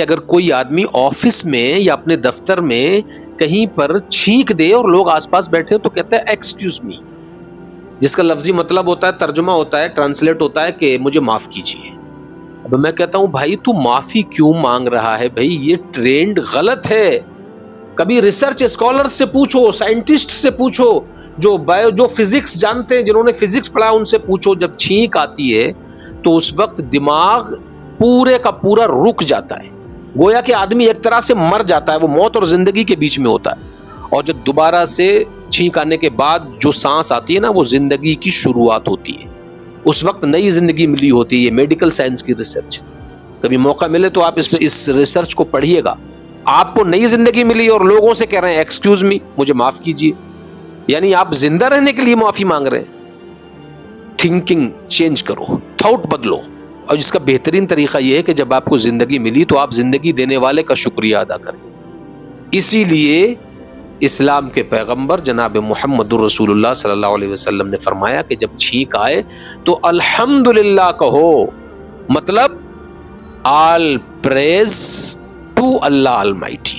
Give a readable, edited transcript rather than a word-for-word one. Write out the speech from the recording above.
کہ اگر کوئی آدمی آفس میں یا اپنے دفتر میں کہیں پر چھینک دے اور لوگ آس پاس بیٹھے تو کہتا ہے ایکسکیوز می، جس کا لفظی مطلب ہوتا ہے، ترجمہ ہوتا ہے، ٹرانسلیٹ ہوتا ہے کہ مجھے معاف کیجیے۔ اب میں کہتا ہوں بھائی تو معافی کیوں مانگ رہا ہے؟ بھائی یہ ٹرینڈ غلط ہے۔ کبھی ریسرچ اسکالر سے پوچھو، سائنٹسٹ سے پوچھو، جو فزکس جانتے ہیں، جنہوں نے فزکس پڑھا ان سے پوچھو، جب چھینک آتی ہے تو اس وقت دماغ پورے کا پورا رک جاتا ہے، گویا کہ آدمی ایک طرح سے مر جاتا ہے، وہ موت اور زندگی کے بیچ میں ہوتا ہے، اور جب دوبارہ سے چھینک آنے کے بعد جو سانس آتی ہے نا، وہ زندگی کی شروعات ہوتی ہے، اس وقت نئی زندگی ملی ہوتی ہے۔ یہ میڈیکل سائنس کی ریسرچ، کبھی موقع ملے تو آپ اس ریسرچ کو پڑھیے گا۔ آپ کو نئی زندگی ملی اور لوگوں سے کہہ رہے ہیں ایکسکیوز می، مجھے معاف کیجیے، یعنی آپ زندہ رہنے کے لیے معافی مانگ رہے ہیں۔ تھنکنگ چینج کرو، تھاٹ بدلو، اور اس کا بہترین طریقہ یہ ہے کہ جب آپ کو زندگی ملی تو آپ زندگی دینے والے کا شکریہ ادا کریں۔ اسی لیے اسلام کے پیغمبر جناب محمد الرسول اللہ صلی اللہ علیہ وسلم نے فرمایا کہ جب چھینک آئے تو الحمدللہ کہو، مطلب آل پریز ٹو اللہ المائٹی۔